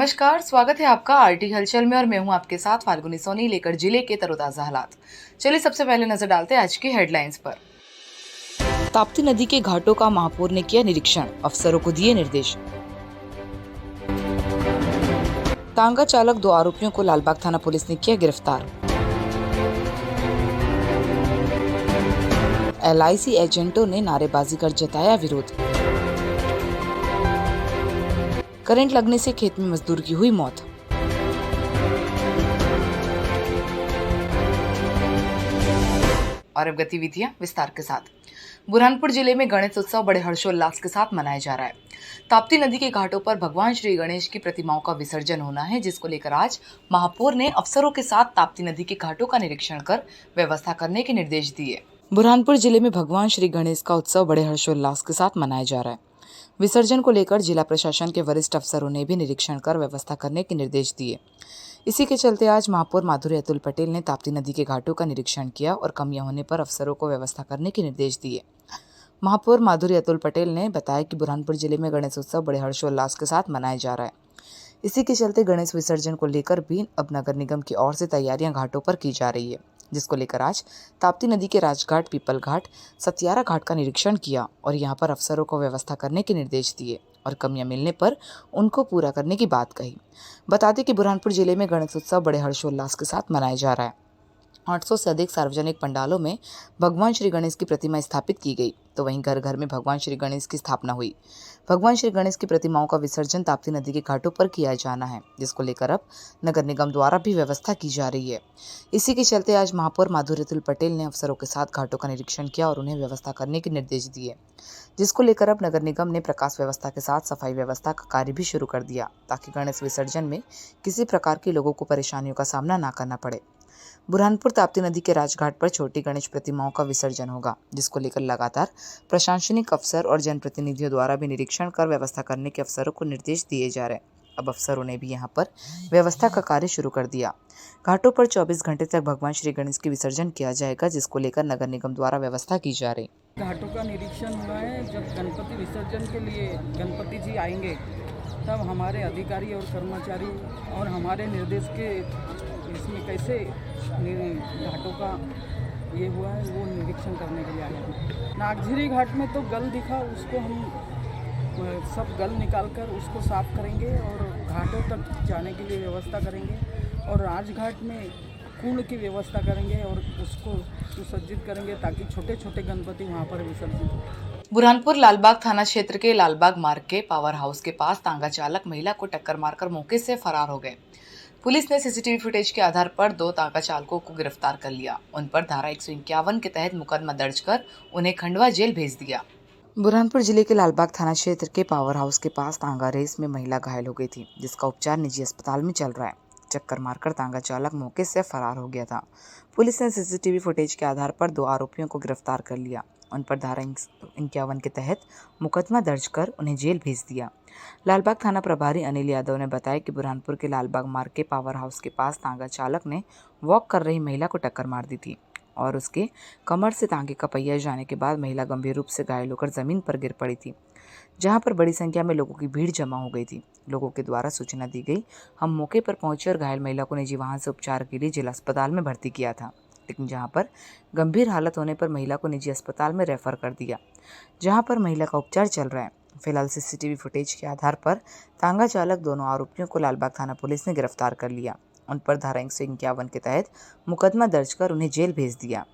नमस्कार, स्वागत है आपका आरटी हलचल में और मैं हूं आपके साथ फाल्गुनी सोनी लेकर जिले के तरोताजा हालात। चलिए सबसे पहले नजर डालते हैं आज की हेडलाइंस पर। ताप्ती नदी के घाटों का महापौर ने किया निरीक्षण, अफसरों को दिए निर्देश। तांगा चालक 2 आरोपियों को लालबाग थाना पुलिस ने किया गिरफ्तार। LIC एजेंटों ने नारेबाजी कर जताया विरोध। करंट लगने से खेत में मजदूर की हुई मौत। और अब गतिविधियां विस्तार के साथ। बुरहानपुर जिले में गणेश उत्सव बड़े हर्षोल्लास के साथ मनाया जा रहा है। ताप्ती नदी के घाटों पर भगवान श्री गणेश की प्रतिमाओं का विसर्जन होना है, जिसको लेकर आज महापौर ने अफसरों के साथ ताप्ती नदी के घाटों का निरीक्षण कर व्यवस्था करने के निर्देश दिए। बुरहानपुर जिले में भगवान श्री गणेश का उत्सव बड़े हर्षोल्लास के साथ मनाया जा रहा है। विसर्जन को लेकर जिला प्रशासन के वरिष्ठ अफसरों ने भी निरीक्षण कर व्यवस्था करने के निर्देश दिए। इसी के चलते आज महापौर माधुरी अतुल पटेल ने ताप्ती नदी के घाटों का निरीक्षण किया और कमियां होने पर अफसरों को व्यवस्था करने के निर्देश दिए। महापौर माधुरी अतुल पटेल ने बताया कि बुरहानपुर जिले में गणेश उत्सव बड़े हर्षोल्लास के साथ मनाया जा रहा है। इसी के चलते गणेश विसर्जन को लेकर भी अब नगर निगम की ओर से तैयारियां घाटों पर की जा रही है, जिसको लेकर आज ताप्ती नदी के राजघाट, पीपल घाट, सतियारा घाट का निरीक्षण किया और यहां पर अफसरों को व्यवस्था करने के निर्देश दिए और कमियां मिलने पर उनको पूरा करने की बात कही। बता दें कि बुरहानपुर जिले में गणेश उत्सव बड़े हर्षोल्लास के साथ मनाया जा रहा है। 800 से अधिक सार्वजनिक पंडालों में भगवान श्री गणेश की प्रतिमा स्थापित की गई, तो वहीं घर घर में भगवान श्री गणेश की स्थापना हुई। भगवान श्री गणेश की प्रतिमाओं का विसर्जन ताप्ती नदी के घाटों पर किया जाना है, जिसको लेकर अब नगर निगम द्वारा भी व्यवस्था की जा रही है। इसी के चलते आज महापौर माधुरी अतुल पटेल ने अफसरों के साथ घाटों का निरीक्षण किया और उन्हें व्यवस्था करने के निर्देश दिए, जिसको लेकर अब नगर निगम ने प्रकाश व्यवस्था के साथ सफाई व्यवस्था का कार्य भी शुरू कर दिया, ताकि गणेश विसर्जन में किसी प्रकार के लोगों को परेशानियों का सामना न करना पड़े। बुरहानपुर ताप्ती नदी के राजघाट पर छोटी गणेश प्रतिमाओं का विसर्जन होगा, जिसको लेकर लगातार प्रशासनिक अफसर और जनप्रतिनिधियों द्वारा भी निरीक्षण कर व्यवस्था करने के अफसरों को निर्देश दिए जा रहे हैं। अब अफसरों ने भी यहां पर व्यवस्था का कार्य शुरू कर दिया। घाटों पर 24 घंटे तक भगवान श्री गणेश की विसर्जन किया जाएगा, जिसको लेकर नगर निगम द्वारा व्यवस्था की जा रही। घाटों का निरीक्षण हुआ है। जब गणपति विसर्जन के लिए गणपति जी आएंगे तब हमारे अधिकारी और कर्मचारी और हमारे निर्देश के इसमें कैसे घाटों का ये हुआ है वो निरीक्षण करने के लिए आए हैं। नागझिरी घाट में तो गल दिखा, उसको हम सब गल निकाल कर उसको साफ करेंगे और घाटों तक जाने के लिए व्यवस्था करेंगे और राजघाट में कुंड की व्यवस्था करेंगे और उसको सुसज्जित करेंगे ताकि छोटे छोटे गणपति वहाँ पर विसर्जित हो। बुरहानपुर लालबाग थाना क्षेत्र के लालबाग मार्ग के पावर हाउस के पास तांगा चालक महिला को टक्कर मारकर मौके से फरार हो गए। पुलिस ने सीसीटीवी फुटेज के आधार पर 2 तांगा चालकों को गिरफ्तार कर लिया। उन पर धारा 151 के तहत मुकदमा दर्ज कर उन्हें खंडवा जेल भेज दिया। बुरहानपुर जिले के लालबाग थाना क्षेत्र के पावर हाउस के पास तांगा रेस में महिला घायल हो गई थी, जिसका उपचार निजी अस्पताल में चल रहा है। चक्कर मारकर तांगा चालक मौके से फरार हो गया था। पुलिस ने सीसीटीवी फुटेज के आधार पर 2 आरोपियों को गिरफ्तार कर लिया। उन पर धारा 51 के तहत मुकदमा दर्ज कर उन्हें जेल भेज दिया। लालबाग थाना प्रभारी अनिल यादव ने बताया कि बुरहानपुर के लालबाग मार्ग के पावर हाउस के पास तांगा चालक ने वॉक कर रही महिला को टक्कर मार दी थी और उसके कमर से तांगे का पहिया जाने के बाद महिला गंभीर रूप से घायल होकर जमीन पर गिर पड़ी थी, जहां पर बड़ी संख्या में लोगों की भीड़ जमा हो गई थी। लोगों के द्वारा सूचना दी गई। हम मौके पर पहुंचे और घायल महिला को निजी वाहन से उपचार के लिए जिला अस्पताल में भर्ती किया था, लेकिन जहां पर गंभीर हालत होने पर महिला को निजी अस्पताल में रेफर कर दिया, जहां पर महिला का उपचार चल रहा है। फिलहाल सीसीटीवी फुटेज के आधार पर तांगा चालक दोनों आरोपियों को लालबाग थाना पुलिस ने गिरफ्तार कर लिया। उन पर धारा 151 के तहत मुकदमा दर्ज कर उन्हें जेल भेज दिया।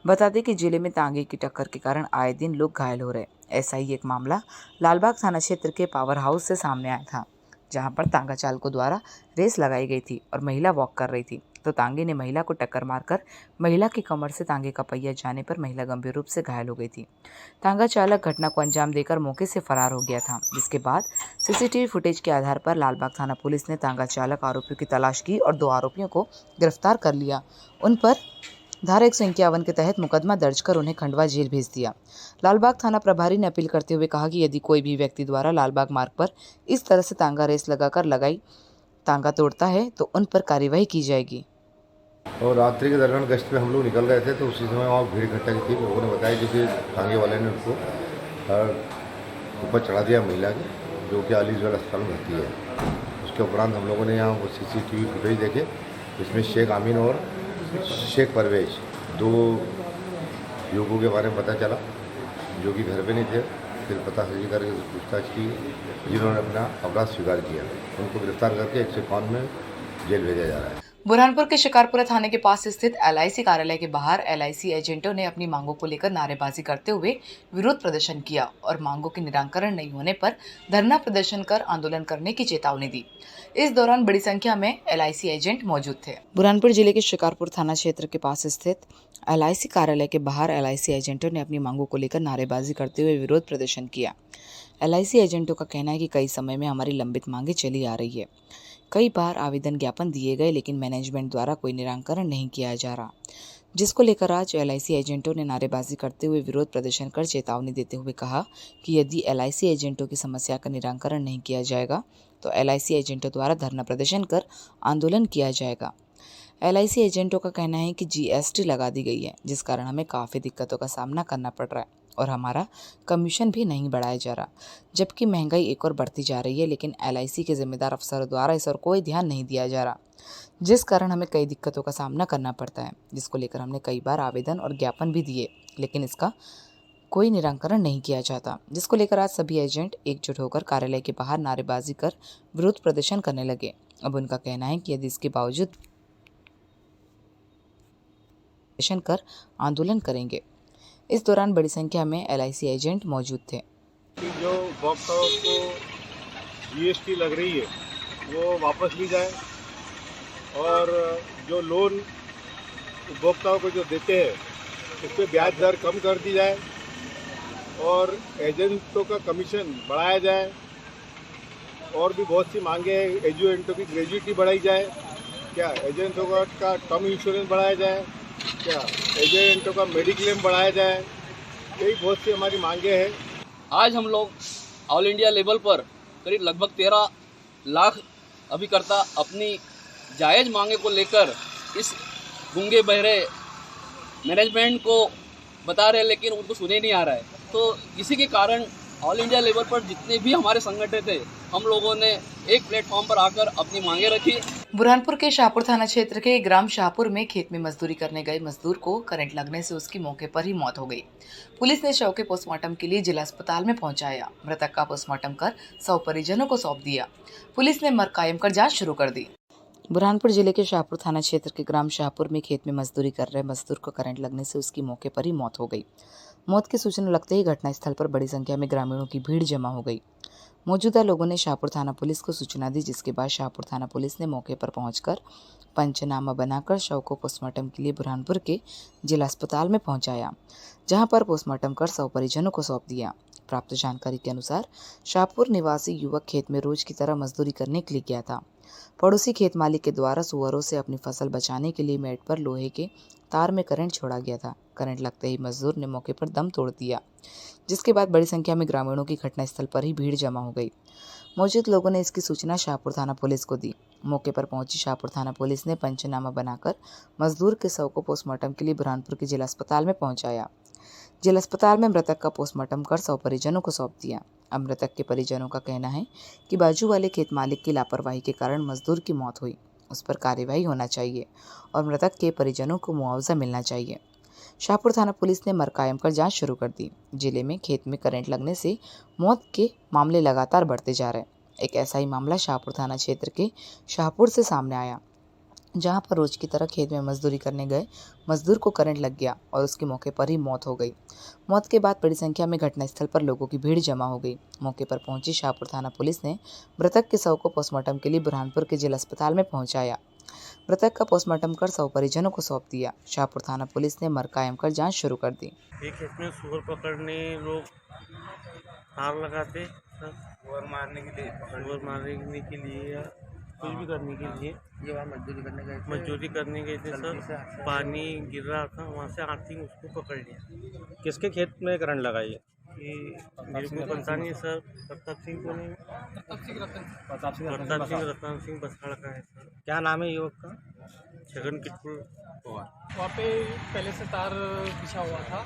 बता दें कि जिले में तांगे की टक्कर के कारण आए दिन लोग घायल हो रहे। ऐसा ही एक मामला लालबाग थाना क्षेत्र के पावर हाउस से सामने आया था, जहां पर तांगा चालकों द्वारा रेस लगाई गई थी और महिला वॉक कर रही थी, तो तांगे ने महिला को टक्कर मारकर महिला की कमर से तांगे का पहिया जाने पर महिला गंभीर रूप से घायल हो गई थी। तांगा चालक घटना को अंजाम देकर मौके से फरार हो गया था, जिसके बाद सीसीटीवी फुटेज के आधार पर लालबाग थाना पुलिस ने तांगा चालक आरोपियों की तलाश की और 2 आरोपियों को गिरफ्तार कर लिया। उन पर धारा 151 के तहत मुकदमा दर्ज कर उन्हें खंडवा जेल भेज दिया। लालबाग थाना प्रभारी ने अपील करते हुए कहा कि यदि कोई भी व्यक्ति द्वारा लालबाग मार्ग पर इस तरह से तांगा रेस लगाकर तांगा तोड़ता है तो उन पर कार्रवाई की जाएगी। और रात्रि के दरमियान गश्त में हम लोग निकल रहे थे तो उसी समय वहाँ भीड़ इकट्ठा की थी। लोगों ने बताया कि तांगे वाले ने उनको ऊपर चढ़ा दिया महिला के, जो कि अलीगढ़ अस्पताल में भर्ती है। उसके इसके उपरांत हम लोगों ने यहाँ वो CCTV फुटेज देखे, इसमें शेख आमीन और शेख परवेज 2 युवकों के बारे में पता चला जो कि घर पे नहीं थे। फिर पता सही करके पूछताछ की, जिन्होंने अपना अपराध स्वीकार किया, उनको गिरफ्तार करके 151 में जेल भेजा जा रहा है। बुरहानपुर के शिकारपुरा थाने के पास स्थित LIC कार्यालय के बाहर LIC एजेंटों ने अपनी मांगों को लेकर नारेबाजी करते हुए विरोध प्रदर्शन किया और मांगों के निराकरण नहीं होने पर धरना प्रदर्शन कर आंदोलन करने की चेतावनी दी। इस दौरान बड़ी संख्या में LIC एजेंट मौजूद थे। बुरहानपुर जिले के शिकारपुर थाना क्षेत्र के पास स्थित LIC कार्यालय के बाहर LIC एजेंटों ने अपनी मांगों को लेकर नारेबाजी करते हुए विरोध प्रदर्शन किया। LIC एजेंटों का कहना है कि कई समय में हमारी लंबित मांगे चली आ रही है। कई बार आवेदन ज्ञापन दिए गए लेकिन मैनेजमेंट द्वारा कोई निराकरण नहीं किया जा रहा, जिसको लेकर आज LIC एजेंटों ने नारेबाजी करते हुए विरोध प्रदर्शन कर चेतावनी देते हुए कहा कि यदि LIC एजेंटों की समस्या का निराकरण नहीं किया जाएगा तो LIC एजेंटों द्वारा धरना प्रदर्शन कर आंदोलन किया जाएगा। LIC एजेंटों का कहना है कि GST लगा दी गई है, जिस कारण हमें काफ़ी दिक्कतों का सामना करना पड़ रहा है और हमारा कमीशन भी नहीं बढ़ाया जा रहा, जबकि महंगाई एक और बढ़ती जा रही है। लेकिन LIC के जिम्मेदार अफसरों द्वारा इस और कोई ध्यान नहीं दिया जा रहा, जिस कारण हमें कई दिक्कतों का सामना करना पड़ता है, जिसको लेकर हमने कई बार आवेदन और ज्ञापन भी दिए लेकिन इसका कोई निराकरण नहीं किया जाता, जिसको लेकर आज सभी एजेंट एकजुट होकर कार्यालय के बाहर नारेबाजी कर विरोध प्रदर्शन करने लगे। अब उनका कहना है कि यदि इसके बावजूद कर आंदोलन करेंगे। इस दौरान बड़ी संख्या में LIC एजेंट मौजूद थे। जो उपभोक्ताओं को GST लग रही है वो वापस ली जाए और जो लोन उपभोक्ताओं को जो देते हैं उस पर ब्याज दर कम कर दी जाए और एजेंटों का कमीशन बढ़ाया जाए और भी बहुत सी मांगे हैं। एजेंटों की ग्रेजुएटी बढ़ाई जाए, क्या एजेंटों का टर्म इंश्योरेंस बढ़ाया जाए, क्या एजेंटों का मेडिक्लेम बढ़ाया जाए, यही बहुत सी हमारी मांगे हैं। आज हम लोग ऑल इंडिया लेवल पर करीब लगभग 13 लाख अभिकर्ता अपनी जायज़ मांगे को लेकर इस गूंगे बहरे मैनेजमेंट को बता रहे हैं, लेकिन उनको सुने नहीं आ रहा है। तो इसी के कारण ऑल इंडिया लेवल पर जितने भी हमारे संगठन थे, हम लोगों ने एक प्लेटफॉर्म पर आकर अपनी मांगे रखी। बुरहानपुर के शाहपुर थाना क्षेत्र के ग्राम शाहपुर में खेत में मजदूरी करने गए मजदूर को करंट लगने से उसकी मौके पर ही मौत हो गई। पुलिस ने शव के पोस्टमार्टम के लिए जिला अस्पताल में पहुंचाया। मृतक का पोस्टमार्टम कर शव परिजनों को सौंप दिया। पुलिस ने मर कायम कर जांच शुरू कर दी। बुरहानपुर जिले के शाहपुर थाना क्षेत्र के ग्राम शाहपुर में खेत में मजदूरी कर रहे मजदूर को करंट लगने से उसकी मौके पर ही मौत हो गई। मौत की सूचना लगते ही घटनास्थल पर बड़ी संख्या में ग्रामीणों की भीड़ जमा हो गई। मौजूदा लोगों ने शाहपुर थाना पुलिस को सूचना दी, जिसके बाद शाहपुर थाना पुलिस ने मौके पर पहुंचकर पंचनामा बनाकर शव को पोस्टमार्टम के लिए बुरहानपुर के जिला अस्पताल में पहुंचाया, जहां पर पोस्टमार्टम कर शव परिजनों को सौंप दिया। प्राप्त जानकारी के अनुसार शाहपुर निवासी युवक खेत में रोज की तरह मजदूरी करने के लिए गया था। पड़ोसी खेत मालिक के द्वारा सुअरों से अपनी फसल बचाने के लिए मेड़ पर लोहे के तार में करंट छोड़ा गया था। करंट लगते ही मजदूर ने मौके पर दम तोड़ दिया, जिसके बाद बड़ी संख्या में ग्रामीणों की घटनास्थल पर ही भीड़ जमा हो गई। मौजूद लोगों ने इसकी सूचना शाहपुर थाना पुलिस को दी। मौके पर पहुंची शाहपुर थाना पुलिस ने पंचनामा बनाकर मजदूर के शव को पोस्टमार्टम के लिए बुरहानपुर के जिला अस्पताल में पहुंचाया। जिला अस्पताल में मृतक का पोस्टमार्टम कर शव परिजनों को सौंप दिया। अब मृतक के परिजनों का कहना है कि बाजू वाले खेत मालिक की लापरवाही के कारण मजदूर की मौत हुई, उस पर कार्यवाही होना चाहिए और मृतक के परिजनों को मुआवजा मिलना चाहिए। शाहपुर थाना पुलिस ने मरकायम कर जांच शुरू कर दी। जिले में खेत में करंट लगने से मौत के मामले लगातार बढ़ते जा रहे हैं। एक ऐसा ही मामला शाहपुर थाना क्षेत्र के शाहपुर से सामने आया, जहां पर रोज की तरह खेत में मजदूरी करने गए मजदूर को करंट लग गया और उसकी मौके पर ही मौत हो गई। मौत के बाद बड़ी संख्या में घटनास्थल पर लोगों की भीड़ जमा हो गई। मौके पर पहुंची शाहपुर थाना पुलिस ने मृतक के शव को पोस्टमार्टम के लिए बुरहानपुर के जिला अस्पताल में पहुंचाया। मृतक का पोस्टमार्टम कर शव परिजनों को सौंप दिया। शाहपुर थाना पुलिस ने मर कायम कर जांच शुरू कर दी। एक खेत में सुअर पकड़ने लोग तार लगाते सुअर मारने के लिए या कुछ भी करने के लिए ये वहाँ मजदूरी करने गए थे सर। पानी गिर रहा था, वहाँ से आते ही उसको पकड़ लिया। किसके खेत में करंट लगाई है? कि मेरे को पता नहीं सर। प्रताप सिंह को नहीं, प्रताप सिंह रतन सिंह बसखाड़ का है सर। क्या नाम है युवक का? छगन किटपुर। वहाँ पे पहले से तार बिछा हुआ था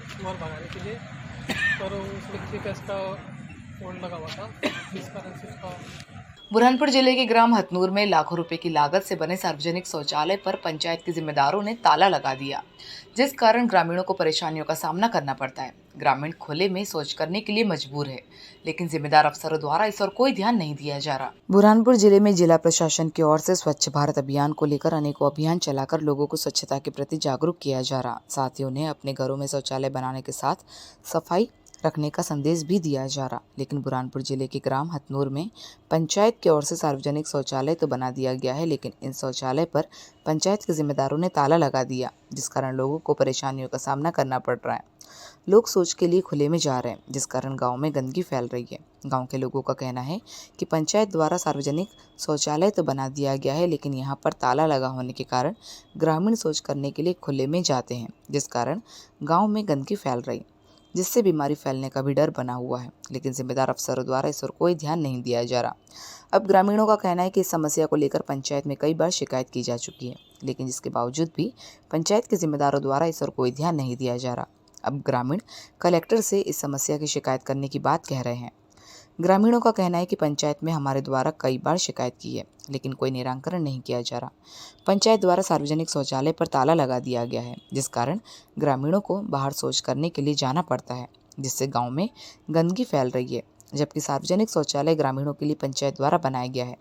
सुअर भगाने के लिए, पर उसमें किसी का इसका फोन लगा हुआ था, जिस कारण से उसका बुरहानपुर जिले के ग्राम हथनूर में लाखों रुपए की लागत से बने सार्वजनिक शौचालय पर पंचायत के जिम्मेदारों ने ताला लगा दिया, जिस कारण ग्रामीणों को परेशानियों का सामना करना पड़ता है। ग्रामीण खुले में शौच करने के लिए मजबूर है, लेकिन जिम्मेदार अफसरों द्वारा इस और कोई ध्यान नहीं दिया जा रहा। बुरहानपुर जिले में जिला प्रशासन की ओर से स्वच्छ भारत अभियान को लेकर अनेकों अभियान चलाकर लोगों को स्वच्छता के प्रति जागरूक किया जा रहा। साथ ही उन्हें अपने घरों में शौचालय बनाने के साथ सफाई रखने का संदेश भी दिया जा रहा। लेकिन बुरहानपुर जिले के ग्राम हथनूर में पंचायत की ओर से सार्वजनिक शौचालय तो बना दिया गया है, लेकिन इन शौचालय पर पंचायत के जिम्मेदारों ने ताला लगा दिया, जिस कारण लोगों को परेशानियों का सामना करना पड़ रहा है। लोग शौच के लिए खुले में जा रहे हैं, जिस कारण गांव में गंदगी फैल रही है। गांव के लोगों का कहना है कि पंचायत द्वारा सार्वजनिक शौचालय तो बना दिया गया है, लेकिन यहां पर ताला लगा होने के कारण ग्रामीण शौच करने के लिए खुले में जाते हैं, जिस कारण गाँव में गंदगी फैल रही, जिससे बीमारी फैलने का भी डर बना हुआ है। लेकिन जिम्मेदार अफसरों द्वारा इस पर कोई ध्यान नहीं दिया जा रहा। अब ग्रामीणों का कहना है कि इस समस्या को लेकर पंचायत में कई बार शिकायत की जा चुकी है, लेकिन जिसके बावजूद भी पंचायत के जिम्मेदारों द्वारा इस पर कोई ध्यान नहीं दिया जा रहा। अब ग्रामीण कलेक्टर से इस समस्या की शिकायत करने की बात कह रहे हैं। ग्रामीणों का कहना है कि पंचायत में हमारे द्वारा कई बार शिकायत की है, लेकिन कोई निराकरण नहीं किया जा रहा। पंचायत द्वारा सार्वजनिक शौचालय पर ताला लगा दिया गया है, जिस कारण ग्रामीणों को बाहर शौच करने के लिए जाना पड़ता है, जिससे गांव में गंदगी फैल रही है। जबकि सार्वजनिक शौचालय ग्रामीणों के लिए पंचायत द्वारा बनाया गया है,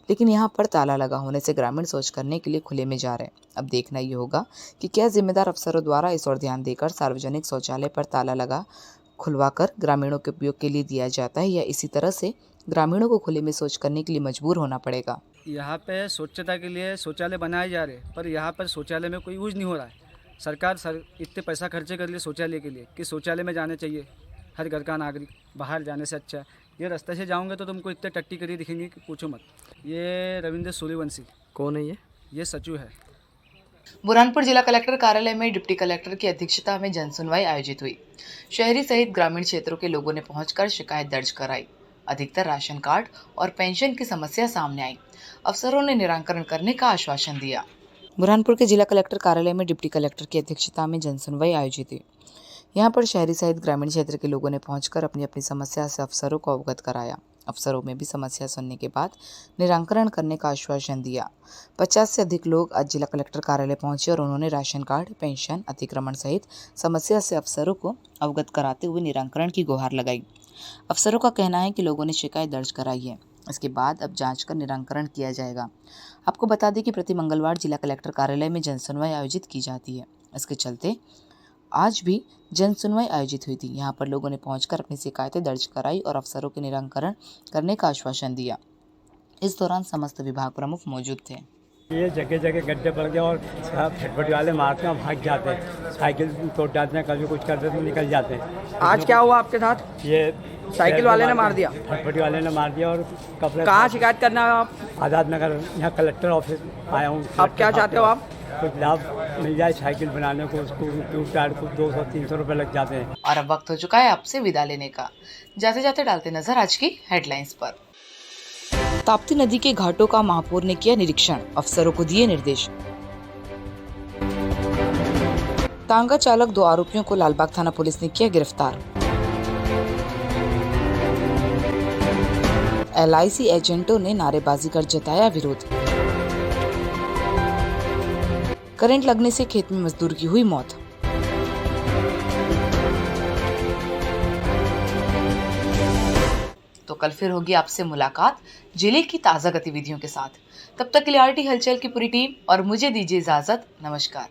लेकिन यहां पर ताला लगा होने से ग्रामीण शौच करने के लिए खुले में जा रहे हैं। अब देखना ये होगा कि क्या जिम्मेदार अफसरों द्वारा इस ओर ध्यान देकर सार्वजनिक शौचालय पर ताला लगा खुलवाकर ग्रामीणों के उपयोग के लिए दिया जाता है, या इसी तरह से ग्रामीणों को खुले में शौच करने के लिए मजबूर होना पड़ेगा। यहाँ पे स्वच्छता के लिए शौचालय बनाए जा रहे हैं, पर यहाँ पर शौचालय में कोई यूज नहीं हो रहा है। सरकार इतने पैसा खर्चे कर लिए शौचालय के लिए कि शौचालय में जाना चाहिए हर घर का नागरिक, बाहर जाने से अच्छा। ये रास्ते से जाओगे तो तुमको इतने टट्टी करी दिखेंगे कि पूछो मत। ये रविंद्र सूर्यवंशी। कौन है ये सचू है। बुरहानपुर जिला कलेक्टर कार्यालय में डिप्टी कलेक्टर की अध्यक्षता में जनसुनवाई आयोजित हुई। शहरी सहित ग्रामीण क्षेत्रों के लोगों ने पहुंचकर शिकायत दर्ज कराई। अधिकतर राशन कार्ड और पेंशन की समस्या सामने आई। अफसरों ने निराकरण करने का आश्वासन दिया। बुरहानपुर के जिला कलेक्टर कार्यालय में डिप्टी कलेक्टर की अध्यक्षता में जनसुनवाई आयोजित हुई। यहाँ पर शहरी सहित ग्रामीण क्षेत्र के लोगों ने पहुंचकर अपनी अपनी समस्या से अफसरों को अवगत कराया। अफसरों में भी समस्या सुनने के बाद निराकरण करने का आश्वासन दिया। 50 से अधिक लोग आज जिला कलेक्टर कार्यालय पहुंचे और उन्होंने राशन कार्ड, पेंशन, अतिक्रमण सहित समस्या से अफसरों को अवगत कराते हुए निराकरण की गुहार लगाई। अफसरों का कहना है कि लोगों ने शिकायत दर्ज कराई है, इसके बाद अब जांच कर निराकरण किया जाएगा। आपको बता दें कि प्रति मंगलवार जिला कलेक्टर कार्यालय में जनसुनवाई आयोजित की जाती है। इसके चलते आज भी जनसुनवाई आयोजित हुई थी। यहाँ पर लोगों ने पहुंचकर अपनी शिकायतें दर्ज कराई और अफसरों के निराकरण करने का आश्वासन दिया। इस दौरान समस्त विभाग प्रमुख मौजूद थे। ये जगह जगह गड्ढे पड़ गए और फटफटी वाले मारते हैं, भाग जाते हैं, साइकिल तोड़ जाते हैं, कभी कुछ करते तो निकल जाते हैं। आज क्या हुआ आपके साथ? ये साइकिल वाले ने मार दिया, फटफटी वाले ने मार दिया। और कपड़े कहाँ शिकायत करना है आप? आज़ाद नगर, यहाँ कलेक्टर ऑफिस आया हूँ। अब क्या चाहते हो आप? कुछ लाभ मिल जाए साइकिल बनाने को, उसको ट्यूब टायर को 200-300 रुपये लग जाते हैं। और अब वक्त हो चुका है आपसे विदा लेने का। जाते जाते डालते नजर आज की हेडलाइंस पर। ताप्ती नदी के घाटों का महापौर ने किया निरीक्षण, अफसरों को दिए निर्देश। तांगा चालक 2 आरोपियों को लालबाग थाना पुलिस ने किया गिरफ्तार। LIC एजेंटों ने नारेबाजी कर जताया विरोध। करंट लगने से खेत में मजदूर की हुई मौत। तो कल फिर होगी आपसे मुलाकात जिले की ताजा गतिविधियों के साथ। तब तक के लिए RT हलचल की पूरी टीम और मुझे दीजिए इजाजत। नमस्कार।